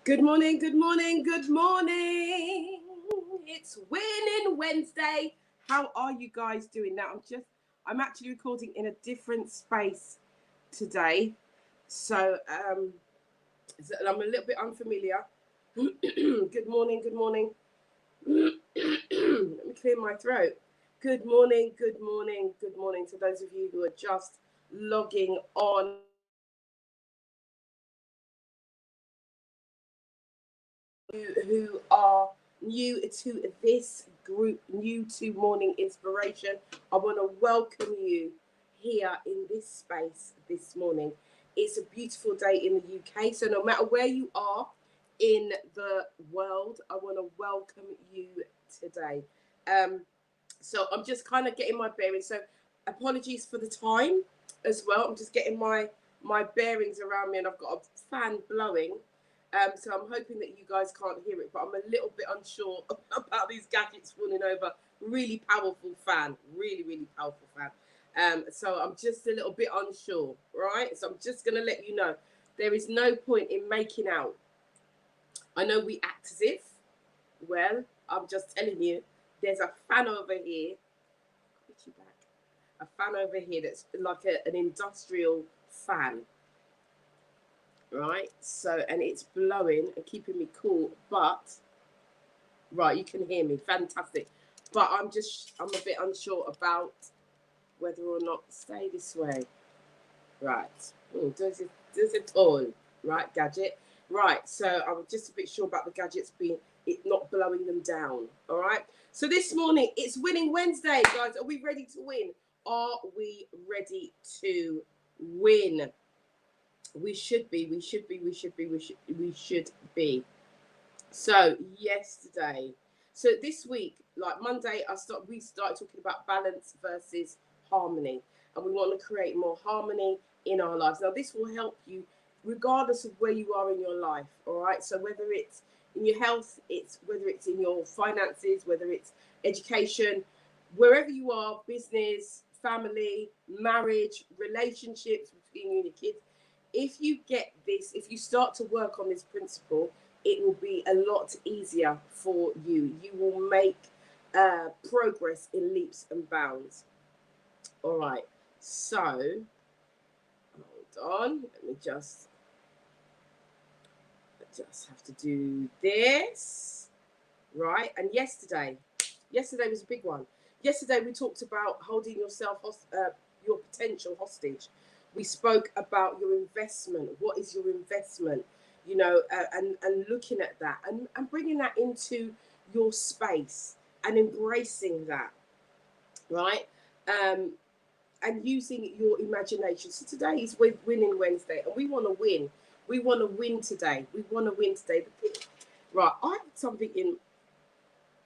Good morning, good morning, good morning. It's Winning Wednesday. How are you guys doing now? I'm actually recording in a different space today. So I'm a little bit unfamiliar. Good morning, good morning. Let me clear my throat. Good morning, good morning, good morning to those of you who are just logging on. Who are new to this group, new to Morning Inspiration. I want to welcome you here in this space this morning. It's a beautiful day in the UK, so no matter where you are in the world, I want to welcome you today. So I'm just kind of getting my bearings. So apologies for the time as well. I'm just getting my bearings around me, and I've got a fan blowing. So I'm hoping that you guys can't hear it, but I'm a little bit unsure about these gadgets falling over. Really powerful fan, really powerful fan. So I'm just a little bit unsure, right? So I'm just gonna let you know there is no point in making out. I know we act as if. Well, I'm just telling you, there's a fan over here. Put you back. A fan over here that's like an industrial fan. Right, so and it's blowing and keeping me cool, but right, you can hear me, fantastic. But I'm a bit unsure about whether or not to stay this way. Right. Does it all right, gadget? Right, so I'm just a bit sure about the gadgets being it not blowing them down. All right. So this morning it's Winning Wednesday, guys. Are we ready to win? Are we ready to win? We should be. We should be. So yesterday, so this week, like Monday, we started talking about balance versus harmony, and we want to create more harmony in our lives. Now, this will help you regardless of where you are in your life. All right. So whether it's in your health, whether it's in your finances, whether it's education, wherever you are, business, family, marriage, relationships between you and your kids. If you get this, if you start to work on this principle, it will be a lot easier for you. You will make progress in leaps and bounds. All right. So, hold on. I just have to do this. Right. And yesterday was a big one. Yesterday we talked about holding your potential hostage. We spoke about your investment. What is your investment? And looking at that and bringing that into your space and embracing that, right? And using your imagination. So today is Winning Wednesday, and we want to win. We want to win today. Right, I had something in.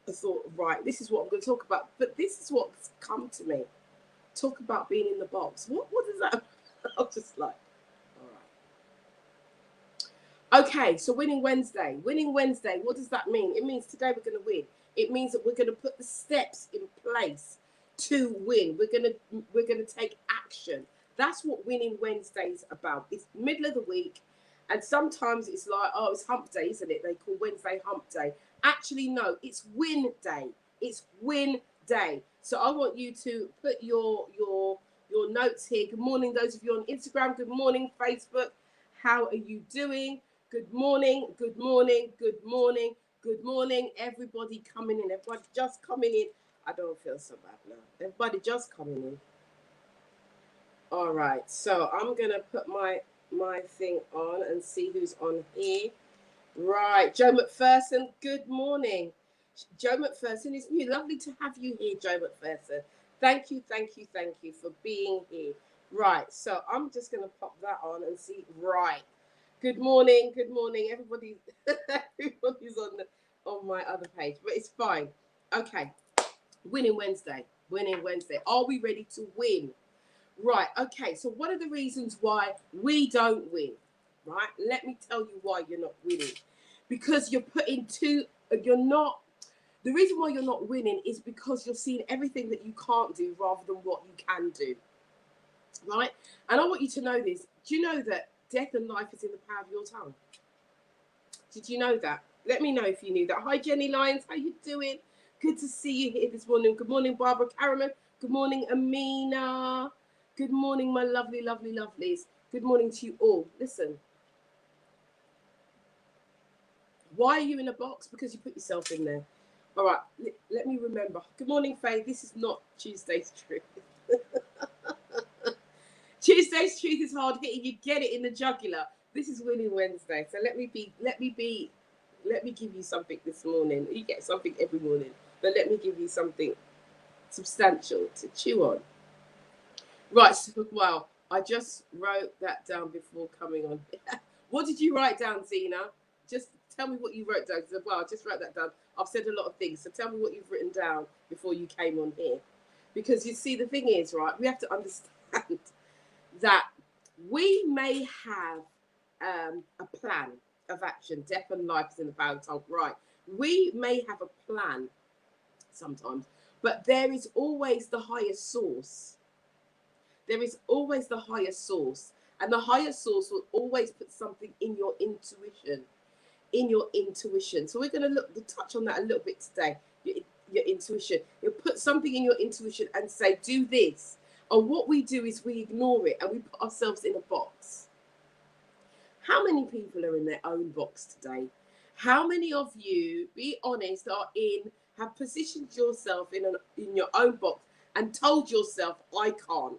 I thought, right, this is what I'm going to talk about. But this is what's come to me. Talk about being in the box. What is that? I'm just like, all right. Okay, so Winning Wednesday. Winning Wednesday, what does that mean? It means today we're going to win. It means that we're going to put the steps in place to win. We're gonna take action. That's what Winning Wednesday's about. It's middle of the week, and sometimes it's like, oh, it's hump day, isn't it? They call Wednesday hump day. Actually, no, it's win day. It's win day. So I want you to put your notes here. Good morning, those of you on Instagram. Good morning, Facebook. How are you doing? Good morning, good morning, good morning, good morning. Everybody coming in. Everybody just coming in. I don't feel so bad now. Everybody just coming in. All right. So I'm going to put my thing on and see who's on here. Right. Joe McPherson, good morning. Joe McPherson is new. Lovely to have you here, Joe McPherson. Thank you for being here. Right. So I'm just going to pop that on and see. Right. Good morning. Everybody, everybody's on my other page, but it's fine. Okay. Winning Wednesday. Are we ready to win? Right. Okay. So what are the reasons why we don't win? Right. Let me tell you why you're not winning. Because you're not. The reason why you're not winning is because you're seeing everything that you can't do rather than what you can do. Right. And I want you to know this. Do you know that death and life is in the power of your tongue? Did you know that? Let me know if you knew that. Hi, Jenny Lyons. How you doing? Good to see you here this morning. Good morning, Barbara Caraman. Good morning, Amina. Good morning, my lovely, lovely, lovelies. Good morning to you all. Listen. Why are you in a box? Because you put yourself in there. All right. Let me remember. Good morning, Faye. This is not Tuesday's Truth. Tuesday's Truth is hard hitting. You get it in the jugular. This is Winning Wednesday. So let me give you something this morning. You get something every morning, but let me give you something substantial to chew on. Right, so, wow, I just wrote that down before coming on. What did you write down, Zena? Just tell me what you wrote down. Well, I just wrote that down. I've said a lot of things, so tell me what you've written down before you came on here. Because you see, the thing is, right, we have to understand that we may have a plan of action. Death and life is in the power of the tongue. Right. We may have a plan sometimes, but there is always the higher source. There is always the higher source. And the higher source will always put something in your intuition. So we're going to touch on that a little bit today. Your intuition. You'll put something in your intuition and say, do this. And what we do is we ignore it and we put ourselves in a box. How many people are in their own box today? How many of you, be honest, have positioned yourself in your own box and told yourself, I can't?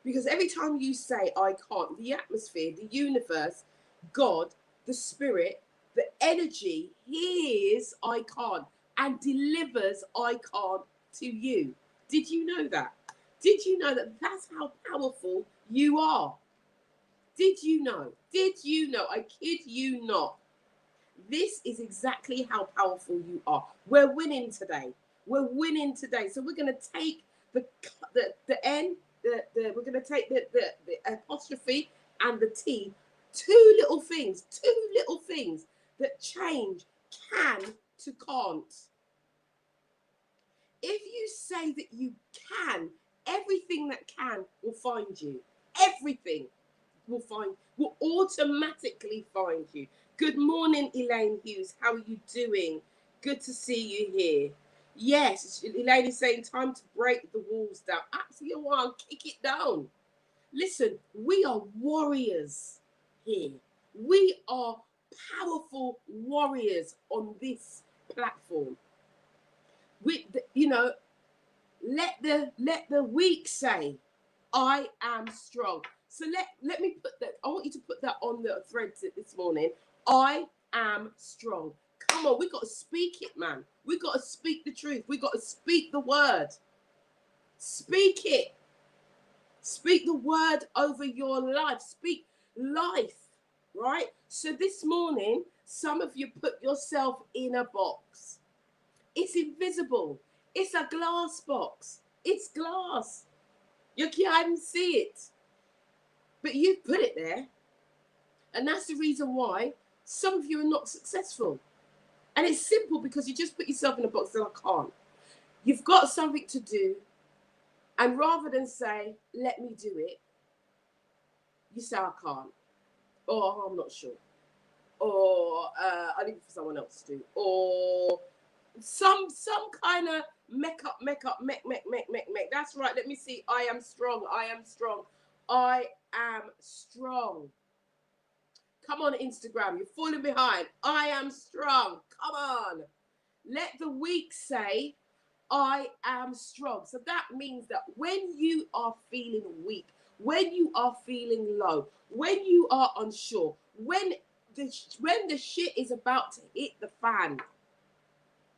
Because every time you say, I can't, the atmosphere, the universe, God, the spirit, the energy hears, I can't, and delivers, I can't to you. Did you know that? Did you know that that's how powerful you are? Did you know? Did you know? I kid you not. This is exactly how powerful you are. We're winning today. We're winning today. So we're going to take the N, we're going to take the apostrophe and the T. Two little things that change can to can't. If you say that you can, everything that can will find you. Everything will automatically find you. Good morning, Elaine Hughes. How are you doing? Good to see you here. Yes, Elaine is saying time to break the walls down. Absolutely, one, kick it down. Listen, we are warriors here. We are powerful warriors on this platform. Let the weak say, I am strong. So let me put that. I want you to put that on the thread this morning. I am strong. Come on, we got to speak it, man. We got to speak the truth. We got to speak the word. Speak it. Speak the word over your life. Speak life, right? So this morning, some of you put yourself in a box. It's invisible. It's a glass box. It's glass. You can't even see it. But you put it there. And that's the reason why some of you are not successful. And it's simple because you just put yourself in a box that I can't. You've got something to do. And rather than say, let me do it, you say, I can't. Or I'm not sure. Or I leave it for someone else to do. Or some kind of make up. That's right. Let me see. I am strong. I am strong. I am strong. Come on, Instagram. You're falling behind. I am strong. Come on. Let the weak say, I am strong. So that means that when you are feeling weak, when you are feeling low, when you are unsure, when the shit is about to hit the fan,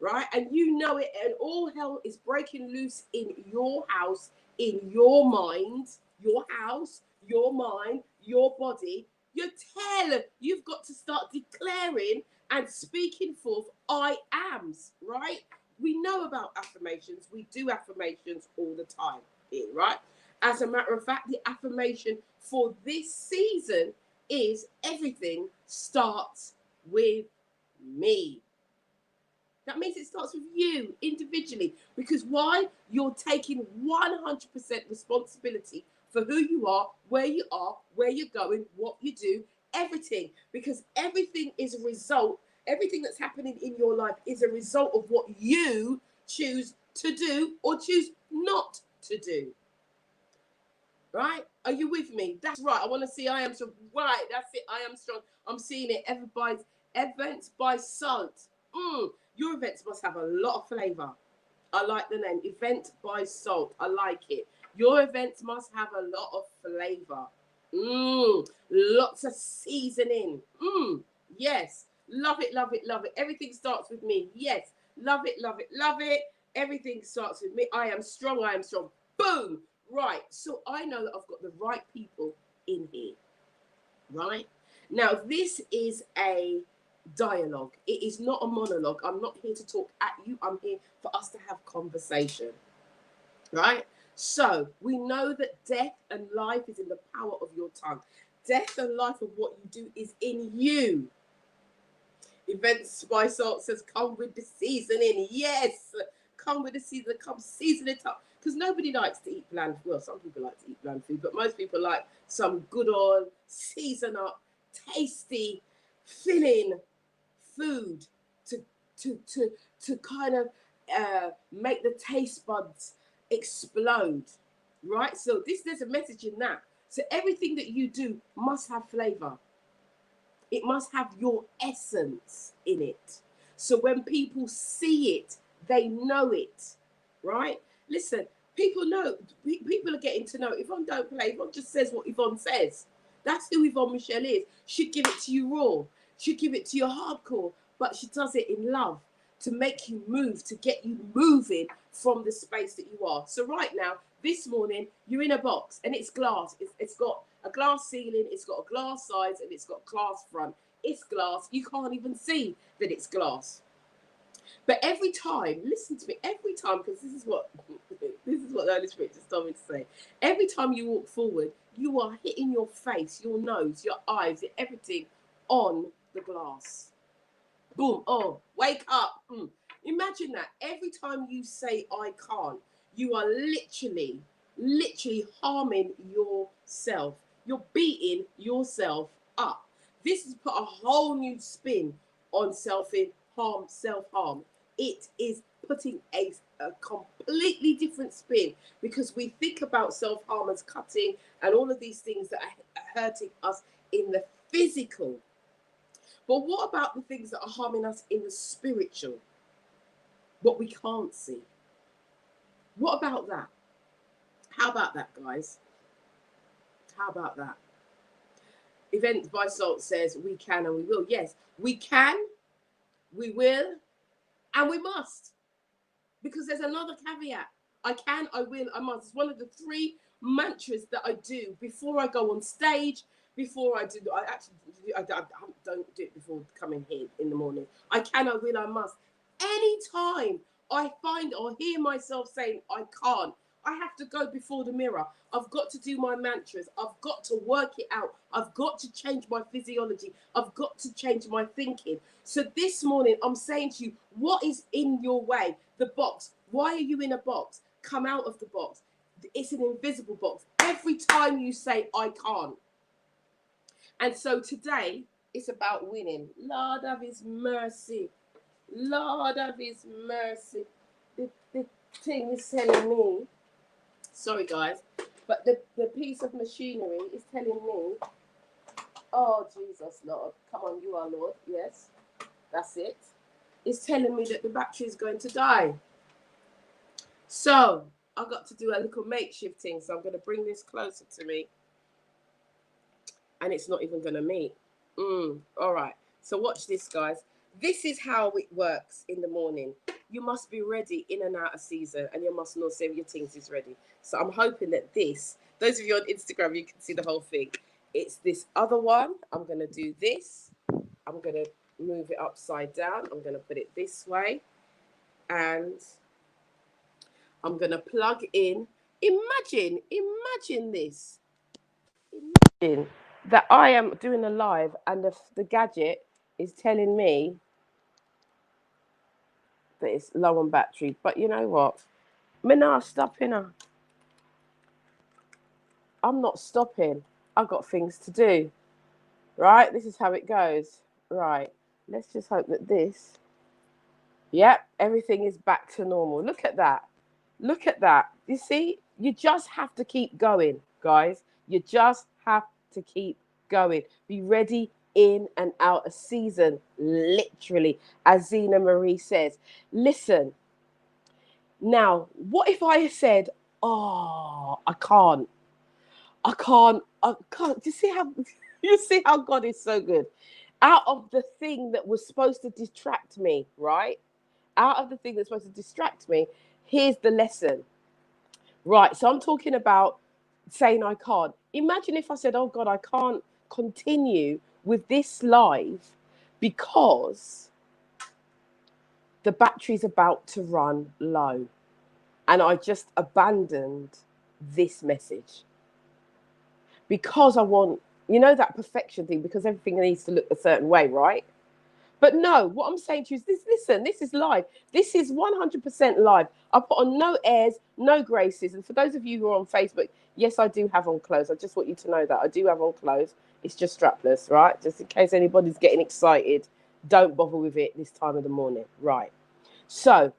right? And you know it, and all hell is breaking loose in your house, in your mind, your house, your mind, your body. You've got to start declaring and speaking forth I ams, right? We know about affirmations. We do affirmations all the time here, right? As a matter of fact, the affirmation for this season is everything starts with me. That means it starts with you individually. Because why? You're taking 100% responsibility for who you are, where you're going, what you do, everything, because everything is a result. Everything that's happening in your life is a result of what you choose to do or choose not to do. Right? Are you with me? That's right. I want to see I am strong. Right, that's it. I am strong. I'm seeing it. Everybody's events by Salt. Your events must have a lot of flavour. I like the name. Event by Salt. I like it. Your events must have a lot of flavour. Lots of seasoning. Yes. Love it, love it, love it. Everything starts with me. Yes. Love it, love it, love it. Everything starts with me. I am strong. I am strong. Boom. Right. So I know that I've got the right people in here. Right. Now, this is a dialogue. It is not a monologue. I'm not here to talk at you. I'm here for us to have conversation. Right? So we know that death and life is in the power of your tongue. Death and life of what you do is in you. Events by Salt says, come with the seasoning. Yes, come with the seasoning. Come season it up. Because nobody likes to eat bland. Well, some people like to eat bland food, but most people like some good old season up, tasty, filling food to kind of make the taste buds explode, right? So there's a message in that. So everything that you do must have flavor. It must have your essence in it. So when people see it, they know it, right? Listen, people know. People are getting to know. Yvonne don't play. Yvonne just says what Yvonne says. That's who Yvonne Michelle is. She'd give it to you raw. She'd give it to you hardcore. But she does it in love to make you move, to get you moving from the space that you are. So right now, this morning, you're in a box and it's glass. It's got a glass ceiling, it's got a glass sides, and it's got glass front. It's glass. You can't even see that it's glass. But every time, listen to me, every time, because this is what the Holy Spirit just told me to say. Every time you walk forward, you are hitting your face, your nose, your eyes, everything on the glass. Boom. Oh, wake up. Imagine that. Every time you say I can't, you are literally harming yourself. You're beating yourself up. This has put a whole new spin on self-harm. It is putting a completely different spin, because we think about self-harm as cutting and all of these things that are hurting us in the physical. But what about the things that are harming us in the spiritual? What we can't see. What about that? How about that, guys? How about that? Events by Salt says we can and we will. Yes, we can, we will, and we must. Because there's another caveat. I can, I will, I must. It's one of the 3 mantras that I do before I go on stage, before I do. I don't do it before coming here in the morning. I can, I will, I must. Anytime I find or hear myself saying I can't, I have to go before the mirror. I've got to do my mantras. I've got to work it out. I've got to change my physiology. I've got to change my thinking. So this morning, I'm saying to you, what is in your way? The box. Why are you in a box? Come out of the box. It's an invisible box. Every time you say, I can't. And so today, it's about winning. Lord of his mercy. Lord of his mercy. The thing is telling me, sorry guys, but the piece of machinery is telling me, oh Jesus, Lord, come on, you are Lord, yes, that's it. It's telling me that the battery is going to die. So I've got to do a little makeshift thing. So I'm going to bring this closer to me, and it's not even going to meet. All right. So watch this, guys. This is how it works in the morning. You must be ready in and out of season, and you must know say your things is ready. So I'm hoping that this, those of you on Instagram, you can see the whole thing. It's this other one. I'm going to do this. I'm going to move it upside down. I'm going to put it this way. And I'm going to plug in. Imagine this. Imagine that I am doing a live and the gadget is telling me that it's low on battery. But you know what? Me not stopping her. I'm not stopping. I've got things to do. Right, this is how it goes. Right, let's just hope that this, yep, everything is back to normal. Look at that. Look at that. You see, you just have to keep going, guys. You just have to keep going. Be ready in and out of season, literally, as Zena Marie says. Listen, now, what if I said, oh, I can't. Do you see how you see how God is so good? Out of the thing that was supposed to distract me, right? Out of the thing that's supposed to distract me, here's the lesson. Right. So I'm talking about saying I can't. Imagine if I said, oh God, I can't continue with this live because the battery's about to run low. And I just abandoned this message because I want, that perfection thing, because everything needs to look a certain way, right? But no, what I'm saying to you is this: listen, this is live. This is 100% live. I put on no airs, no graces. And for those of you who are on Facebook, yes, I do have on clothes. I just want you to know that I do have on clothes. It's just strapless, right? Just in case anybody's getting excited, don't bother with it this time of the morning, right? So,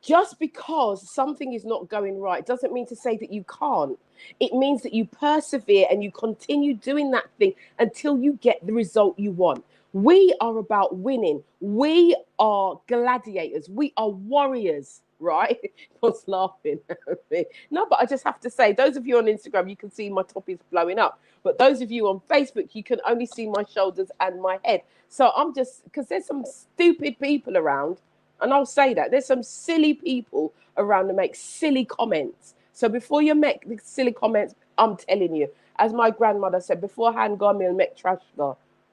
just because something is not going right doesn't mean to say that you can't. It means that you persevere and you continue doing that thing until you get the result you want. We are about winning. We are gladiators. We are warriors, right? I was laughing at me. No, but I just have to say, those of you on Instagram, you can see my top is blowing up. But those of you on Facebook, you can only see my shoulders and my head. So I'm just, because there's some stupid people around. And I'll say that there's some silly people around to make silly comments. So before you make the silly comments, I'm telling you, as my grandmother said, beforehand, go and make trash.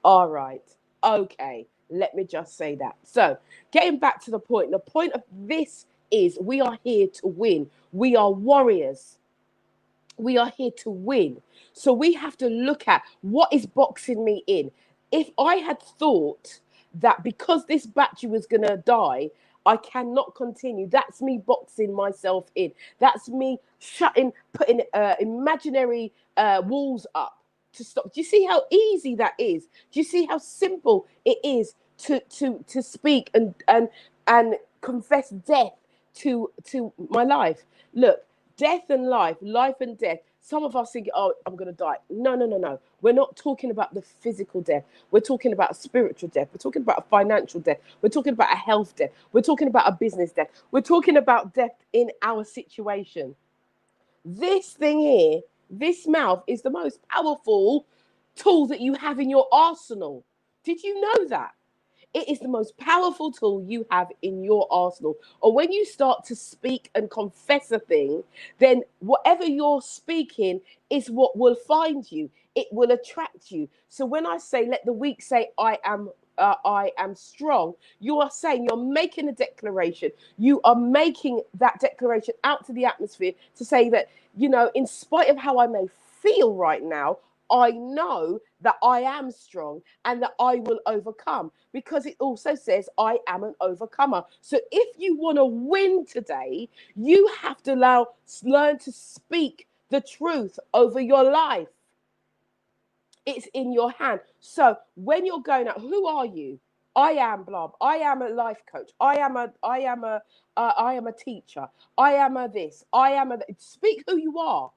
All right. Okay. Let me just say that. So getting back to the point of this is we are here to win. We are warriors. We are here to win. So we have to look at what is boxing me in. If I had thought that because this battery was going to die, I cannot continue. That's me boxing myself in. That's me putting imaginary walls up to stop. Do you see how easy that is? Do you see how simple it is to speak and confess death to my life? Look, death and life and death. Some of us think, oh, I'm going to die. No, no, no, no. We're not talking about the physical death. We're talking about a spiritual death. We're talking about a financial death. We're talking about a health death. We're talking about a business death. We're talking about death in our situation. This thing here, this mouth, is the most powerful tool that you have in your arsenal. Did you know that? It is the most powerful tool you have in your arsenal. Or when you start to speak and confess a thing, then whatever you're speaking is what will find you. It will attract you. So when I say, let the weak say, I am strong, you are saying, you're making a declaration. You are making that declaration out to the atmosphere to say that, in spite of how I may feel right now, I know that I am strong and that I will overcome, because it also says I am an overcomer. So if you want to win today, you have to learn to speak the truth over your life. It's in your hand. So when you're going out, who are you? I am blah. I am a life coach. I am a teacher. I am a this. I am a. Speak who you are.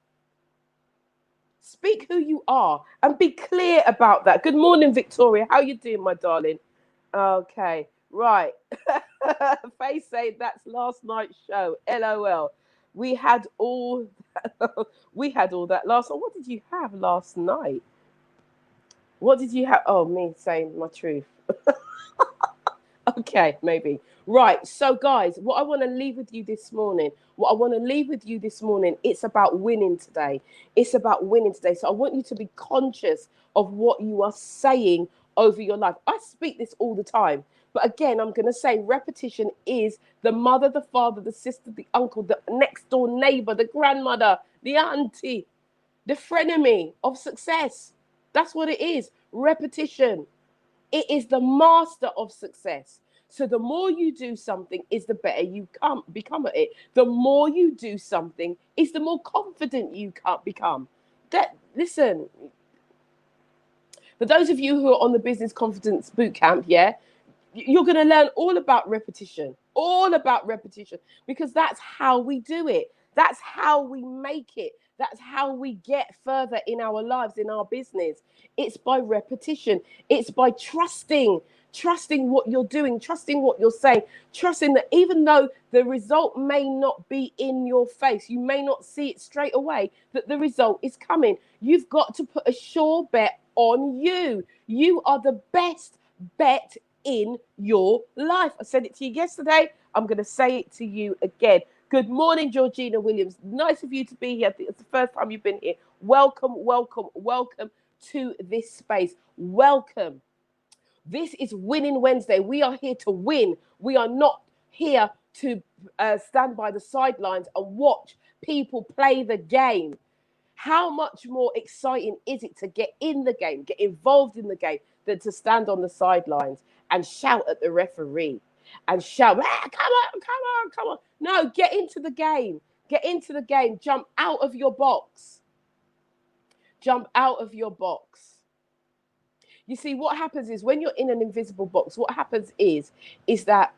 Speak who you are and be clear about that. Good morning, Victoria. How you doing, my darling? Okay, right. Faye said that's last night's show. LOL. We had all we had all that last night. What did you have last night? What did you have? Oh, me saying my truth. Okay, maybe. Right. So, guys, what I want to leave with you this morning, it's about winning today. It's about winning today. So I want you to be conscious of what you are saying over your life. I speak this all the time. But again, I'm going to say repetition is the mother, the father, the sister, the uncle, the next door neighbor, the grandmother, the auntie, the frenemy of success. That's what it is. Repetition. It is the master of success. So the more you do something is the better you become at it. The more you do something is the more confident you become. Listen, For those of you who are on the Business Confidence Bootcamp, yeah, you're going to learn all about repetition, because that's how we do it. That's how we make it. That's how we get further in our lives, in our business. It's by repetition. It's by trusting what you're doing, trusting what you're saying, trusting that even though the result may not be in your face, you may not see it straight away, that the result is coming. You've got to put a sure bet on you. You are the best bet in your life. I said it to you yesterday. I'm going to say it to you again. Good morning, Georgina Williams. Nice of you to be here. I think it's the first time you've been here. Welcome, welcome, welcome to this space. Welcome. This is Winning Wednesday. We are here to win. We are not here to stand by the sidelines and watch people play the game. How much more exciting is it to get in the game, get involved in the game, than to stand on the sidelines and shout at the referee and shout, ah, come on, come on, come on. No, get into the game. Get into the game. Jump out of your box. Jump out of your box. You see, what happens is when you're in an invisible box, what happens is that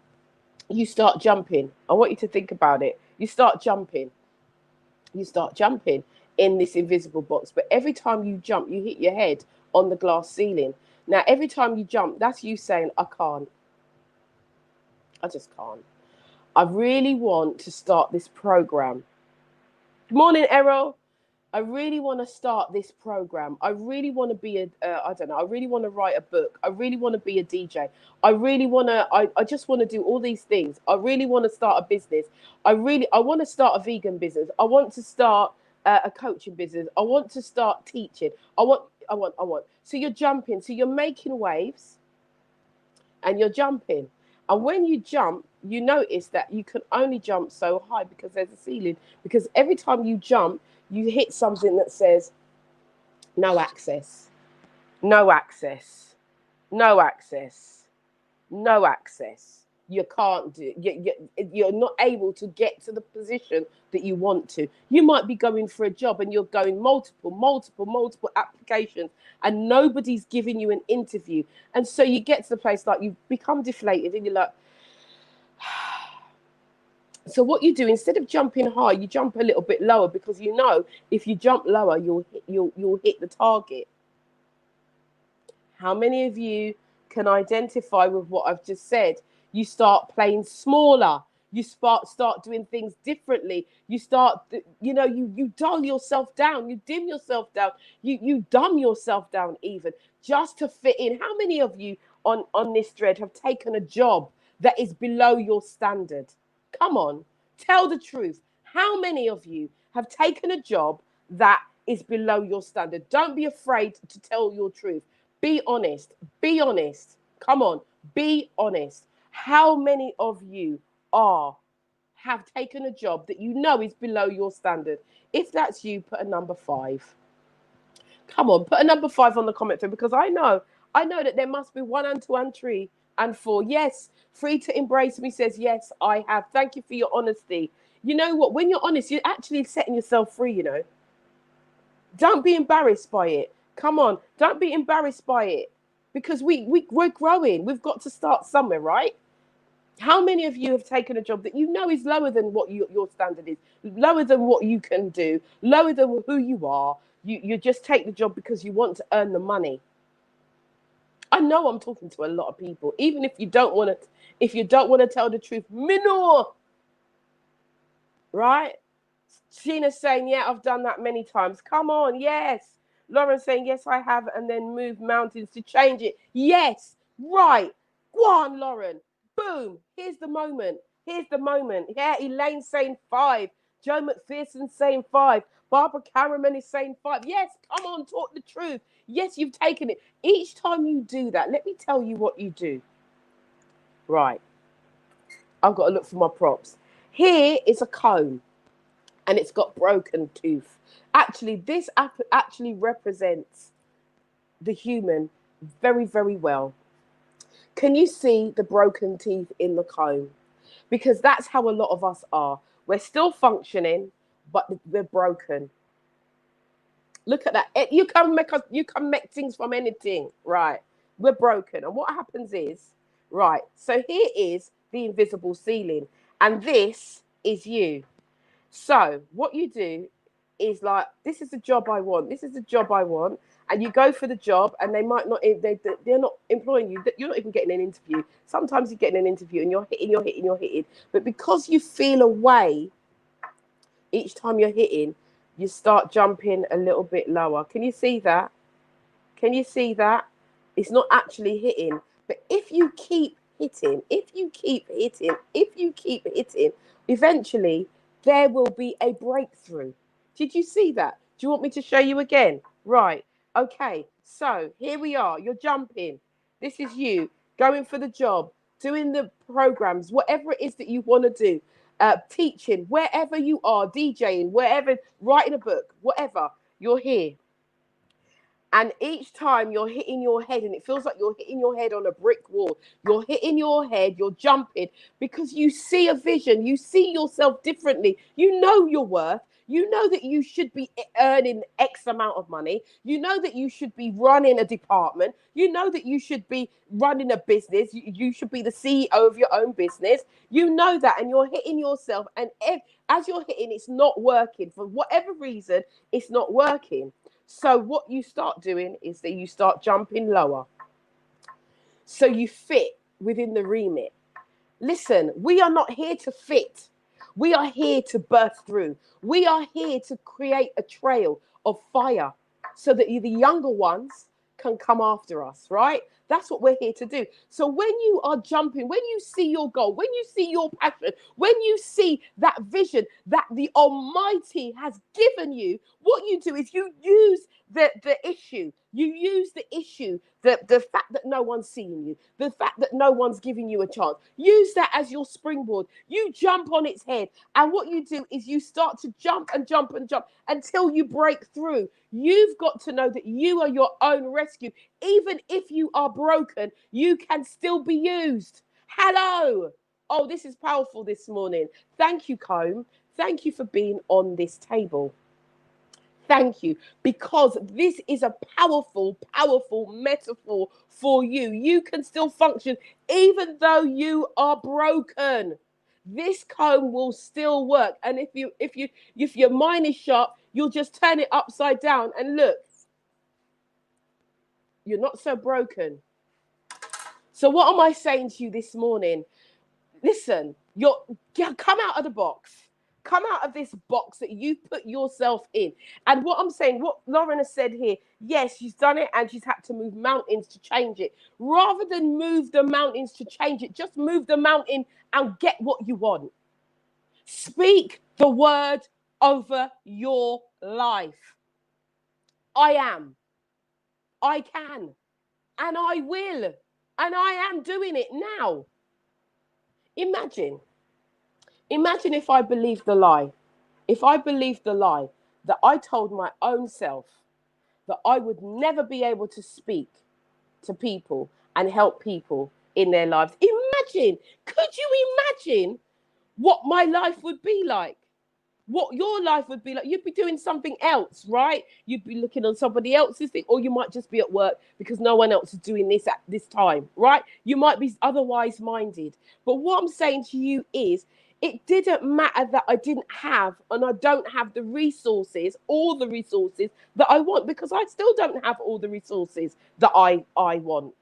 you start jumping. I want you to think about it. You start jumping. You start jumping in this invisible box. But every time you jump, you hit your head on the glass ceiling. Now, every time you jump, that's you saying, I can't. I just can't. I really want to start this program. Good morning, Errol. I really want to start this program. I really want to be I don't know. I really want to write a book. I really want to be a DJ. I just want to do all these things. I really want to start a business. I want to start a vegan business. I want to start a coaching business. I want to start teaching. I want. So you're jumping. So you're making waves and you're jumping. And when you jump, you notice that you can only jump so high because there's a ceiling. Because every time you jump, you hit something that says no access, no access, no access, no access. You can't do. You're not able to get to the position that you want to. You might be going for a job and you're going multiple applications, and nobody's giving you an interview. And so you get to the place like you become deflated, and you're like. So what you do, instead of jumping high, you jump a little bit lower, because you know if you jump lower, you'll hit the target. How many of you can identify with what I've just said? You start playing smaller. You start doing things differently. You start, you dull yourself down. You dim yourself down. You dumb yourself down even just to fit in. How many of you on this thread have taken a job that is below your standard? Come on, tell the truth. How many of you have taken a job that is below your standard? Don't be afraid to tell your truth. Be honest. Be honest. Come on, be honest. How many of you have taken a job that you know is below your standard? If that's you, put a number 5. Come on, put a number 5 on the comment thread, because I know that there must be 1 and 2 and 3 and 4. Yes, Free to Embrace Me says, yes, I have. Thank you for your honesty. You know what? When you're honest, you're actually setting yourself free, you know. Don't be embarrassed by it. Come on, don't be embarrassed by it, because we're growing. We've got to start somewhere, right? How many of you have taken a job that you know is lower than what your standard is, lower than what you can do, lower than who you are? You just take the job because you want to earn the money. I know I'm talking to a lot of people, even if you don't want to tell the truth. Minor, right? Sheena's saying, yeah, I've done that many times. Come on, yes. Lauren's saying, yes, I have, and then moved mountains to change it. Yes, right. Go on, Lauren. Boom. Here's the moment. Here's the moment. Yeah, Elaine's saying 5. Joe McPherson's saying 5. Barbara Cameron is saying 5. Yes, come on, talk the truth. Yes, you've taken it. Each time you do that, let me tell you what you do. Right. I've got to look for my props. Here is a comb, and it's got broken tooth. Actually, this actually represents the human very, very well. Can you see the broken teeth in the comb? Because that's how a lot of us are. We're still functioning, but we're broken. Look at that. You can make things from anything, right? We're broken. And what happens is, right, so here is the invisible ceiling. And this is you. So what you do is like, this is the job I want. This is the job I want. And you go for the job, and they might not. They're not employing you. You're not even getting an interview. Sometimes you're getting an interview, and you're hitting. But because you feel a way each time you're hitting, you start jumping a little bit lower. Can you see that? Can you see that? It's not actually hitting. But if you keep hitting, if you keep hitting, eventually there will be a breakthrough. Did you see that? Do you want me to show you again? Right. Okay. So here we are. You're jumping. This is you going for the job, doing the programs, whatever it is that you want to do, teaching, wherever you are, DJing, wherever, writing a book, whatever. You're here. And each time you're hitting your head, and it feels like you're hitting your head on a brick wall. You're hitting your head, you're jumping because you see a vision. You see yourself differently. You know your worth. You know that you should be earning X amount of money. You know that you should be running a department. You know that you should be running a business. You should be the CEO of your own business. You know that, and you're hitting yourself. And as you're hitting, it's not working. For whatever reason, it's not working. So what you start doing is that you start jumping lower. So you fit within the remit. Listen, we are not here to fit. We are here to burst through. We are here to create a trail of fire so that the younger ones can come after us, right? That's what we're here to do. So when you are jumping, when you see your goal, when you see your passion, when you see that vision that the Almighty has given you, what you do is you use the issue. You use the issue, the fact that no one's seeing you, the fact that no one's giving you a chance. Use that as your springboard. You jump on its head. And what you do is you start to jump and jump and jump until you break through. You've got to know that you are your own rescue. Even if you are broken, you can still be used. Hello. Oh, this is powerful this morning. Thank you, Comb. Thank you for being on this table. Thank you, because this is a powerful, powerful metaphor for you. You can still function even though you are broken. This comb will still work, and if your mind is sharp, you'll just turn it upside down and look. You're not so broken. So what am I saying to you this morning? Listen, come out of the box. Come out of this box that you put yourself in. And what I'm saying, what Lauren has said here, yes, she's done it and she's had to move mountains to change it. Rather than move the mountains to change it, just move the mountain and get what you want. Speak the word over your life. I am. I can. And I will. And I am doing it now. Imagine if I believed the lie. If I believed the lie that I told my own self that I would never be able to speak to people and help people in their lives. Imagine, could you imagine what my life would be like? What your life would be like? You'd be doing something else, right? You'd be looking on somebody else's thing, or you might just be at work because no one else is doing this at this time, right? You might be otherwise minded. But what I'm saying to you is, it didn't matter that I didn't have and I don't have the resources, all the resources that I want, because I still don't have all the resources that I want.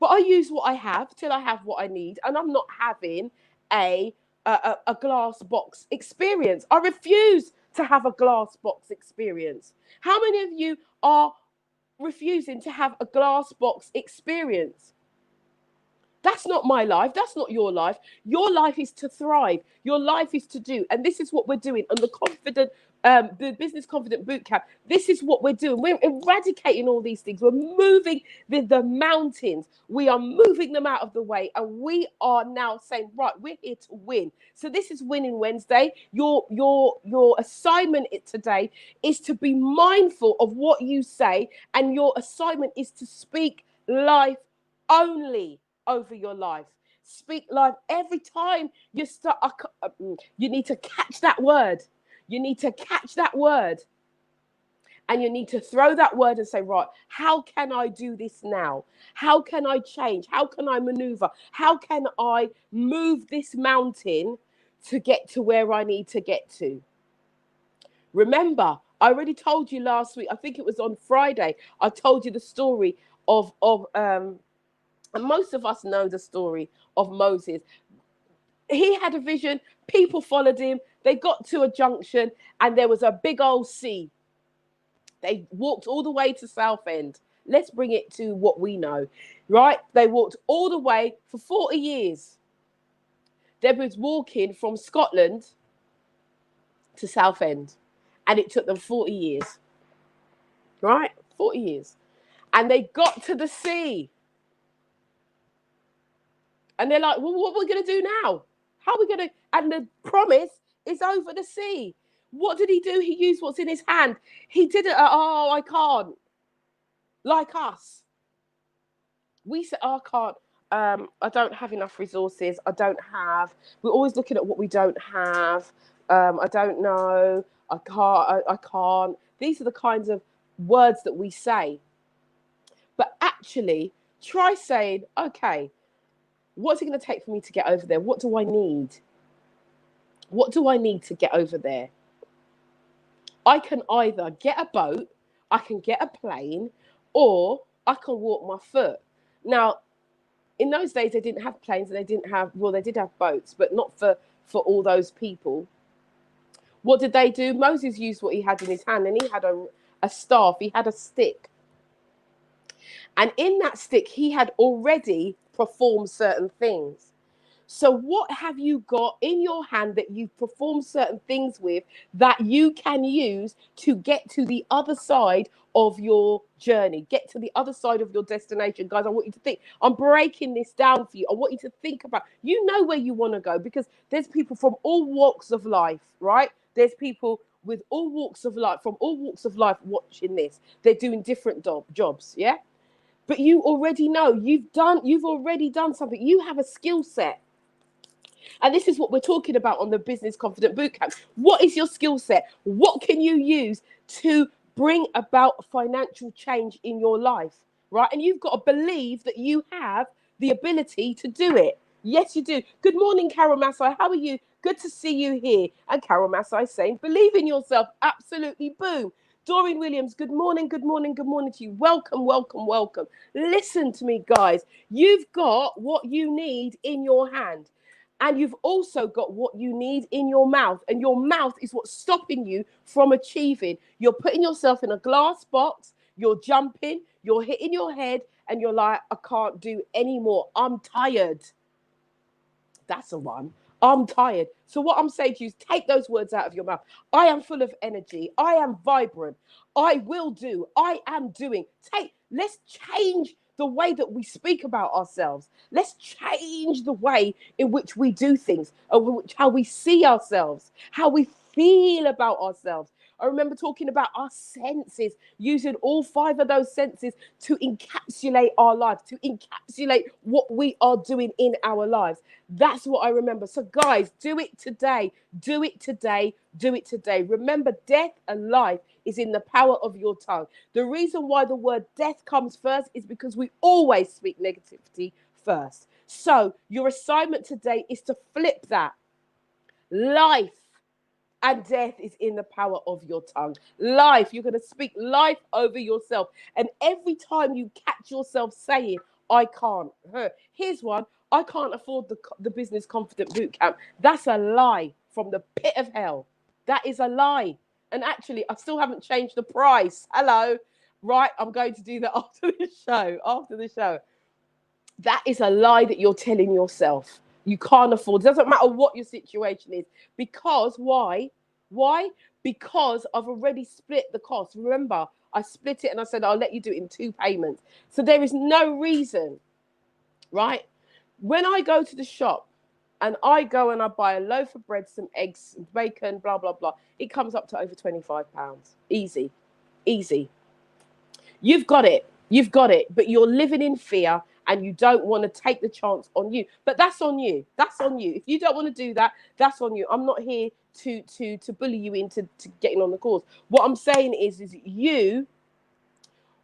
But I use what I have till I have what I need, and I'm not having a glass box experience. I refuse to have a glass box experience. How many of you are refusing to have a glass box experience? That's not my life. That's not your life. Your life is to thrive. Your life is to do. And this is what we're doing on the Business Confident Bootcamp. This is what we're doing. We're eradicating all these things. We're moving the mountains. We are moving them out of the way. And we are now saying, right, we're here to win. So this is Winning Wednesday. Your assignment today is to be mindful of what you say. And your assignment is to speak life only over your life. Speak life every time you start. You need to catch that word. You need to catch that word And you need to throw that word and say, right, how can I do this now? How can I change? How can I maneuver? How can I move this mountain to get to where I need to get to? Remember, I already told you last week, I think it was on Friday, I told you the story and most of us know the story of Moses. He had a vision, people followed him, they got to a junction, and there was a big old sea. They walked all the way to Southend. Let's bring it to what we know, right? They walked all the way for 40 years. They was walking from Scotland to Southend, and it took them 40 years, right? 40 years. And they got to the sea. And they're like, well, what are we going to do now? How are we going to? And the promise is over the sea. What did he do? He used what's in his hand. He did it. Oh, I can't. Like us. We said, oh, I can't. I don't have enough resources. We're always looking at what we don't have. I don't know. I can't. I can't. These are the kinds of words that we say. But actually, try saying, okay, what's it going to take for me to get over there? What do I need? What do I need to get over there? I can either get a boat, I can get a plane, or I can walk my foot. Now, in those days, they didn't have planes and they did have boats, but not for all those people. What did they do? Moses used what he had in his hand, and he had a staff, he had a stick. And in that stick, he had already performed certain things. So what have you got in your hand that you've performed certain things with that you can use to get to the other side of your journey, get to the other side of your destination? Guys, I want you to think. I'm breaking this down for you. I want you to think about, you know where you want to go, because there's people from all walks of life, right? There's people with all walks of life, from all walks of life watching this. They're doing different jobs, yeah? But you already know, you've already done something. You have a skill set. And this is what we're talking about on the Business Confidence Bootcamp. What is your skill set? What can you use to bring about financial change in your life, right? And you've got to believe that you have the ability to do it. Yes, you do. Good morning, Carol Massai. How are you? Good to see you here. And Carol Massai saying, believe in yourself. Absolutely. Boom. Doreen Williams, good morning, good morning, good morning to you. Welcome, welcome, welcome. Listen to me, guys. You've got what you need in your hand. And you've also got what you need in your mouth. And your mouth is what's stopping you from achieving. You're putting yourself in a glass box. You're jumping. You're hitting your head. And you're like, I can't do any more. I'm tired. That's the one. I'm tired. So what I'm saying to you is take those words out of your mouth. I am full of energy. I am vibrant. I will do. I am doing. Let's change the way that we speak about ourselves. Let's change the way in which we do things, how we see ourselves, how we feel about ourselves. I remember talking about our senses, using all 5 of those senses to encapsulate our life, to encapsulate what we are doing in our lives. That's what I remember. So guys, do it today. Do it today. Do it today. Remember, death and life is in the power of your tongue. The reason why the word death comes first is because we always speak negativity first. So your assignment today is to flip that. Life and death is in the power of your tongue. Life, you're going to speak life over yourself. And every time you catch yourself saying, I can't. Here's one. I can't afford the Business Confidence Bootcamp. That's a lie from the pit of hell. That is a lie. And actually, I still haven't changed the price. Hello. Right, I'm going to do that after the show. After the show. That is a lie that you're telling yourself. You can't afford. It doesn't matter what your situation is. Because why? Why? Because I've already split the cost. Remember, I split it and I said, I'll let you do it in 2 payments. So there is no reason, right? When I go to the shop and I go and I buy a loaf of bread, some eggs, some bacon, blah, blah, blah, it comes up to over £25. Easy. Easy. You've got it. You've got it. But you're living in fear and you don't want to take the chance on you. But that's on you. That's on you. If you don't want to do that, that's on you. I'm not here to bully you into to getting on the course. What I'm saying is you.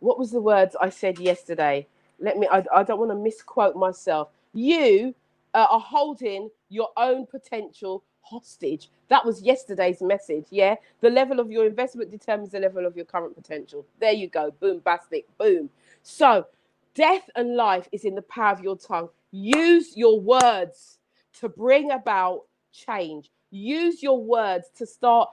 What was the words I said yesterday? I don't want to misquote myself. You are holding your own potential hostage. That was yesterday's message. Yeah. The level of your investment determines the level of your current potential. There you go. Boom, bastic, boom. So death and life is in the power of your tongue. Use your words to bring about change. Use your words to start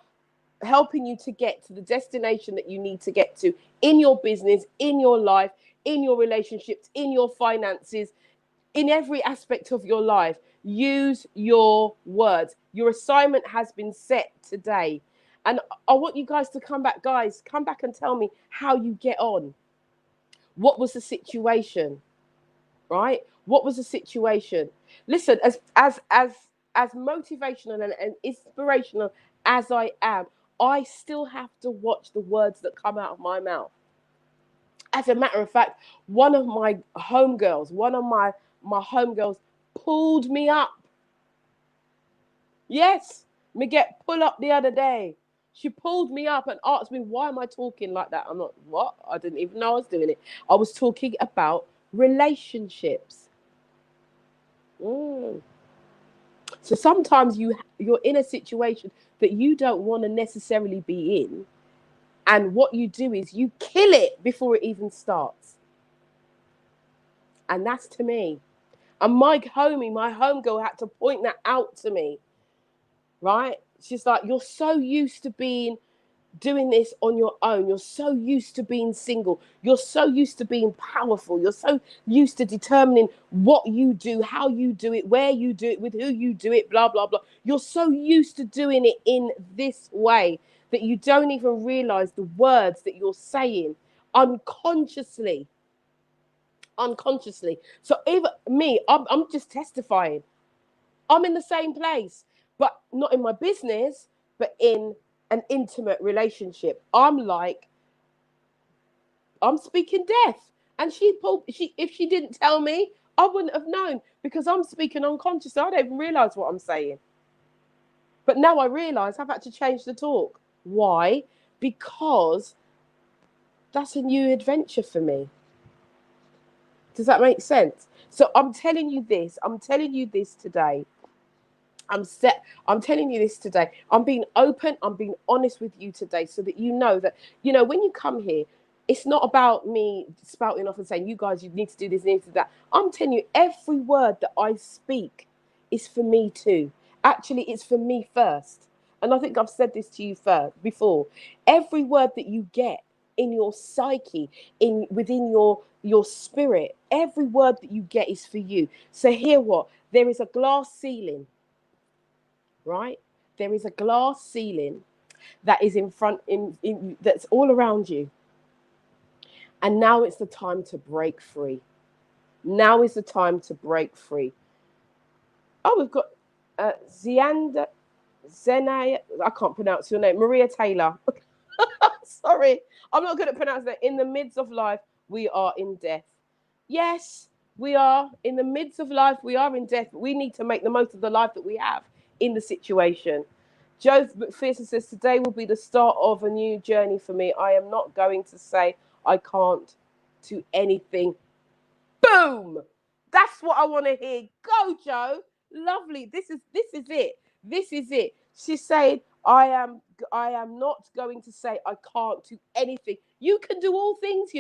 helping you to get to the destination that you need to get to in your business, in your life, in your relationships, in your finances, in every aspect of your life. Use your words. Your assignment has been set today. And I want you guys to come back, guys. Come back and tell me how you get on. What was the situation? Right? What was the situation? Listen, as motivational and inspirational as I am, I still have to watch the words that come out of my mouth. As a matter of fact, one of my homegirls pulled me up. Yes, me get pull up the other day. She pulled me up and asked me, why am I talking like that? I'm not, what? I didn't even know I was doing it. I was talking about relationships. Mm. So sometimes you're in a situation that you don't want to necessarily be in, and what you do is you kill it before it even starts. And that's to me. And my homegirl had to point that out to me, right? She's like, you're so used to doing this on your own. You're so used to being single. You're so used to being powerful. You're so used to determining what you do, how you do it, where you do it, with who you do it, blah, blah, blah. You're so used to doing it in this way that you don't even realize the words that you're saying unconsciously. Unconsciously. So even me, I'm just testifying. I'm in the same place, but not in my business, but in an intimate relationship. I'm speaking death. And if she didn't tell me, I wouldn't have known, because I'm speaking unconsciously. I don't even realize what I'm saying. But now I realize I've had to change the talk. Why? Because that's a new adventure for me. Does that make sense? So I'm telling you this. I'm telling you this today. I'm telling you this today. I'm being open. I'm being honest with you today, so that that, when you come here, it's not about me spouting off and saying, you guys, you need to do this, you need to do that. I'm telling you, every word that I speak is for me too. Actually, it's for me first. And I think I've said this to you before. Every word that you get in your psyche, within your spirit, every word that you get is for you. So hear what? There is a glass ceiling. Right? There is a glass ceiling that is that's all around you. And now it's the time to break free. Now is the time to break free. Oh, we've got Zianda, Zenaya, I can't pronounce your name, Maria Taylor. Sorry, I'm not good at pronouncing that. In the midst of life, we are in death. Yes, we are. In the midst of life, we are in death. But we need to make the most of the life that we have in the situation. Joe McPherson says, today will be the start of a new journey for me. I am not going to say I can't do anything. Boom! That's what I want to hear. Go, Joe. Lovely. This is it. This is it. She's saying, I am not going to say I can't do anything. You can do all things,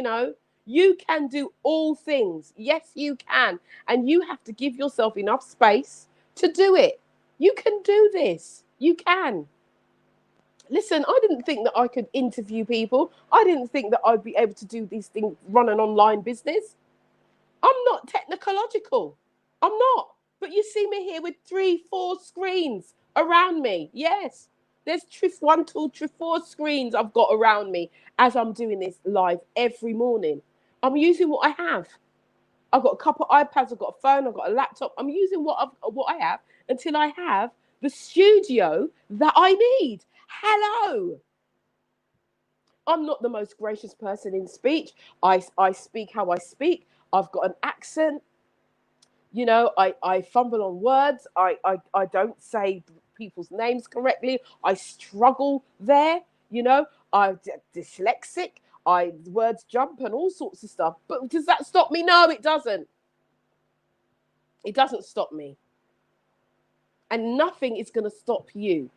You can do all things. Yes, you can. And you have to give yourself enough space to do it. You can do this. You can. Listen, I didn't think that I could interview people. I didn't think that I'd be able to do these things, run an online business. I'm not technological. I'm not. But you see me here with 3, 4 screens around me. Yes. There's 1, 2, 3, 4 screens I've got around me as I'm doing this live every morning. I'm using what I have. I've got a couple of iPads, I've got a phone, I've got a laptop. I'm using what I have until I have the studio that I need. Hello. I'm not the most gracious person in speech. I speak how I speak. I've got an accent. I fumble on words. I don't say people's names correctly. I struggle there, you know. I'm dyslexic. Words jump and all sorts of stuff. But does that stop me? No, it doesn't. It doesn't stop me. And nothing is going to stop you.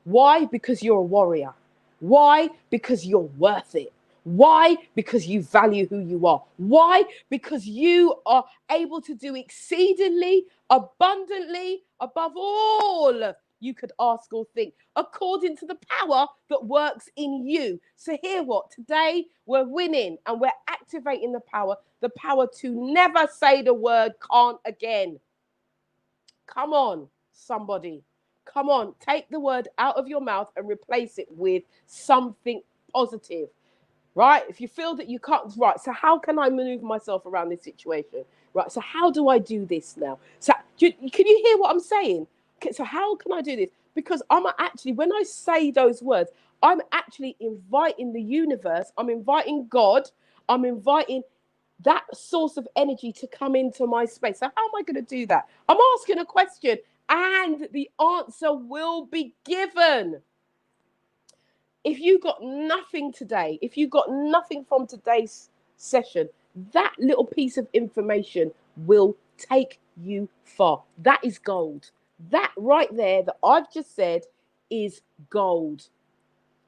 Why? Because you're a warrior. Why? Because you're worth it. Why? Because you value who you are. Why? Because you are able to do exceedingly, abundantly, above all you could ask or think, according to the power that works in you. So hear what? Today we're winning and we're activating the power to never say the word can't again. Come on, somebody. Come on, take the word out of your mouth and replace it with something positive, right? If you feel that you can't, right, so how can I maneuver myself around this situation? Right, so how do I do this now? So can you hear what I'm saying? Okay, so how can I do this? Because I'm actually, when I say those words, I'm actually inviting the universe, I'm inviting God, I'm inviting that source of energy to come into my space. So how am I going to do that? I'm asking a question and the answer will be given. If you got nothing today, if you got nothing from today's session, that little piece of information will take you far. That is gold. That right there that I've just said is gold.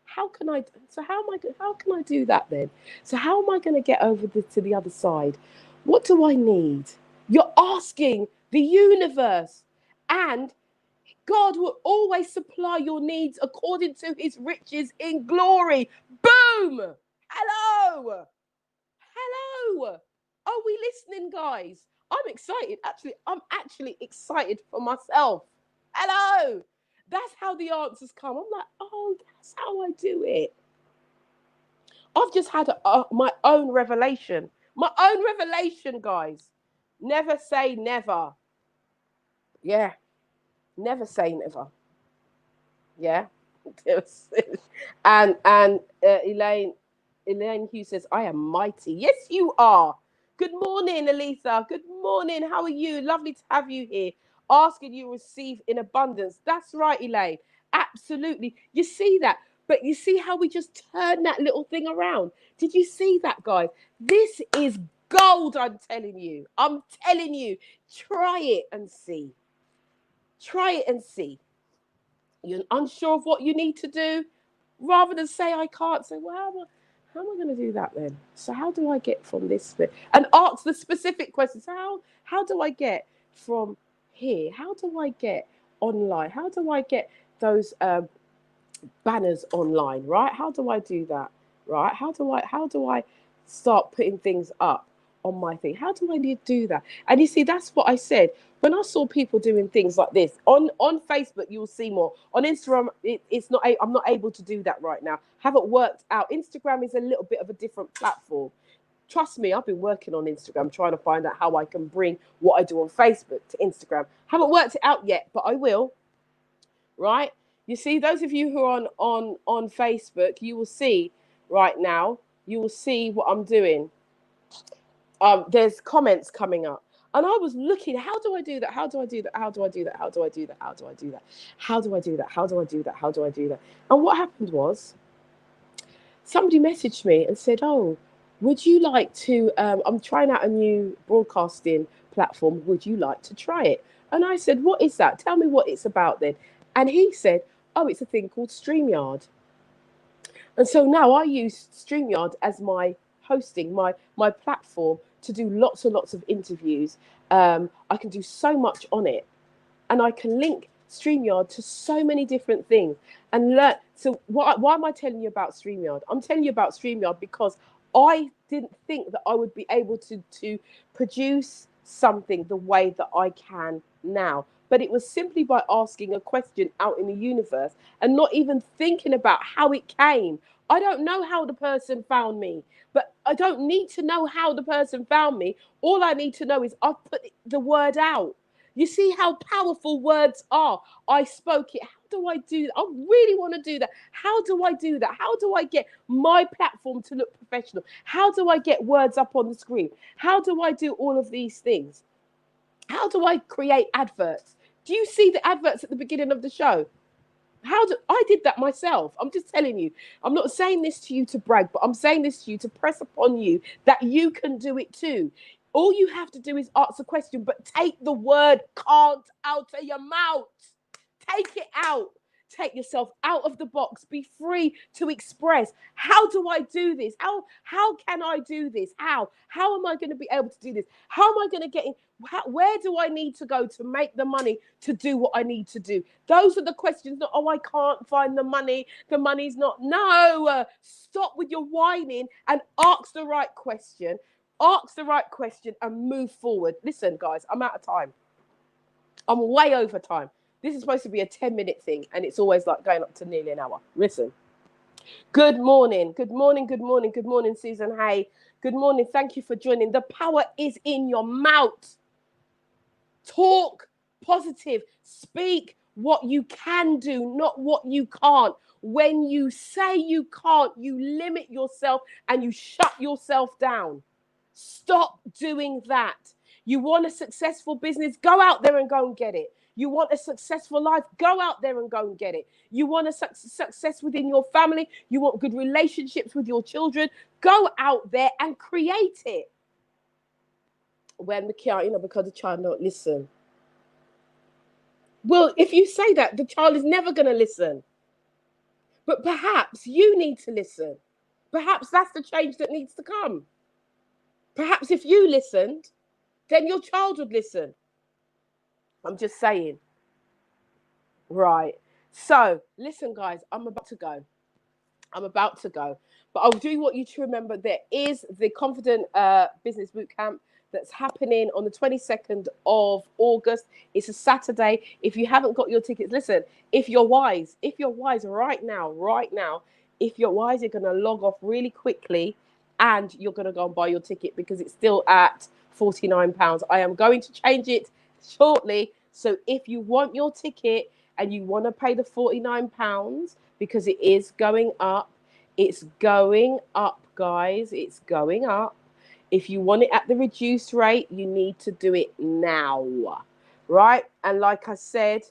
How can I do that then? So how am I going to get over to the other side? What do I need? You're asking the universe, and God will always supply your needs according to his riches in glory. Boom! Hello! Hello! Are we listening, guys? I'm excited. Actually, I'm actually excited for myself. Hello! That's how the answers come. I'm like, oh, that's how I do it. I've just had my own revelation. My own revelation, guys. Never say never. Yeah. Never say never. Yeah. and Elaine Hughes says, I am mighty. Yes, you are. Good morning, Elisa. Good morning. How are you? Lovely to have you here. Asking you receive in abundance. That's right, Elaine. Absolutely. You see that? But you see how we just turn that little thing around? Did you see that, guys? This is gold, I'm telling you. I'm telling you. Try it and see. Try it and see. You're unsure of what you need to do, rather than say I can't, say, well, how am I going to do that then? So how do I get from this bit? And ask the specific questions. How do I get from here? How do I get online? How do I get those banners online, right? How do I do that, right? How do I start putting things up on my thing? How do I need to do that? And you see, that's what I said. When I saw people doing things like this on Facebook, you'll see more. On Instagram, it's not. I'm not able to do that right now. Haven't worked out. Instagram is a little bit of a different platform. Trust me, I've been working on Instagram, trying to find out how I can bring what I do on Facebook to Instagram. Haven't worked it out yet, but I will. Right? You see, those of you who are on Facebook, you will see right now. You will see what I'm doing. There's comments coming up. And I was looking, how do I do that? How do I do that? How do I do that? How do I do that? How do I do that? How do I do that? How do I do that? How do I do that? And what happened was somebody messaged me and said, oh, would you like to, I'm trying out a new broadcasting platform. Would you like to try it? And I said, what is that? Tell me what it's about then. And he said, oh, it's a thing called StreamYard. And so now I use StreamYard as my hosting, my platform to do lots and lots of interviews. I can do so much on it, and I can link StreamYard to so many different things and learn. So why am I telling you about StreamYard? I'm telling you about StreamYard because I didn't think that I would be able to produce something the way that I can now. But it was simply by asking a question out in the universe and not even thinking about how it came. I don't know how the person found me, but I don't need to know how the person found me. All I need to know is I've put the word out. You see how powerful words are. I spoke it. How do I do that? I really want to do that. How do I do that? How do I get my platform to look professional? How do I get words up on the screen? How do I do all of these things? How do I create adverts? Do you see the adverts at the beginning of the show? I did that myself. I'm just telling you. I'm not saying this to you to brag, but I'm saying this to you to press upon you that you can do it too. All you have to do is ask a question, but take the word can't out of your mouth. Take it out. Take yourself out of the box. Be free to express. How do I do this? How can I do this? How am I going to be able to do this? How am I going to get in? Where do I need to go to make the money to do what I need to do? Those are the questions. Not, oh, I can't find the money. The money's not. No, stop with your whining and ask the right question. Ask the right question and move forward. Listen, guys, I'm out of time. I'm way over time. This is supposed to be a 10-minute thing, and it's always like going up to nearly an hour. Listen. Good morning. Good morning. Good morning. Good morning, Susan Hay. Good morning. Thank you for joining. The power is in your mouth. Talk positive. Speak what you can do, not what you can't. When you say you can't, you limit yourself and you shut yourself down. Stop doing that. You want a successful business? Go out there and go and get it. You want a successful life? Go out there and go and get it. You want a success within your family? You want good relationships with your children? Go out there and create it. When the child, because the child don't listen. Well, if you say that, the child is never going to listen. But perhaps you need to listen. Perhaps that's the change that needs to come. Perhaps if you listened, then your child would listen. I'm just saying. Right. So, listen, guys, I'm about to go. But I'll do want you to remember there is the Confident Business Bootcamp that's happening on the 22nd of August. It's a Saturday. If you haven't got your tickets, listen, if you're wise right now, if you're wise, you're going to log off really quickly and you're going to go and buy your ticket because it's still at £49. I am going to change it shortly. So if you want your ticket and you want to pay the £49 because it is going up, it's going up, guys. It's going up. If you want it at the reduced rate, you need to do it now, right? And like I said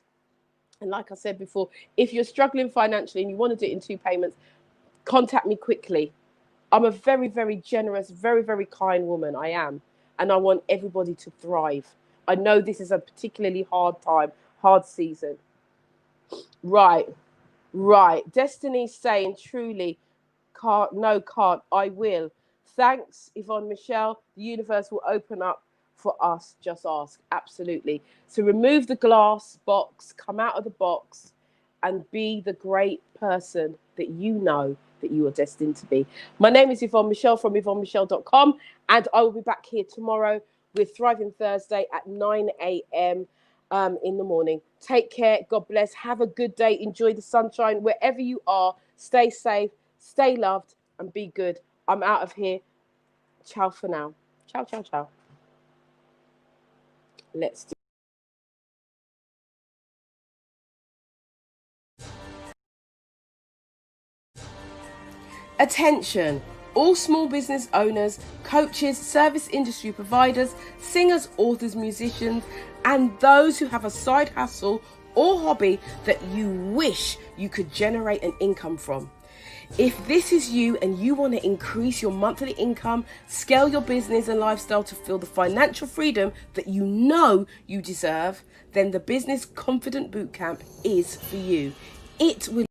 before, if you're struggling financially and you want to do it in 2 payments, contact me quickly. I'm a very, very generous, very, very kind woman. I am. And I want everybody to thrive. I know this is a particularly hard time, hard season. Right. Destiny's saying, truly, can't, I will. Thanks, Yvonne Michelle. The universe will open up for us. Just ask. Absolutely. So remove the glass box, come out of the box and be the great person that you know that you are destined to be. My name is Yvonne Michelle from YvonneMichelle.com, and I will be back here tomorrow with Thriving Thursday at 9 a.m. In the morning. Take care. God bless. Have a good day. Enjoy the sunshine wherever you are. Stay safe, stay loved, and be good. I'm out of here. Ciao for now. Ciao, ciao, ciao. Let's do. Attention, all small business owners, coaches, service industry providers, singers, authors, musicians, and those who have a side hustle or hobby that you wish you could generate an income from. If this is you and you want to increase your monthly income, scale your business and lifestyle to feel the financial freedom that you know you deserve, then the Business Confident Bootcamp is for you. It will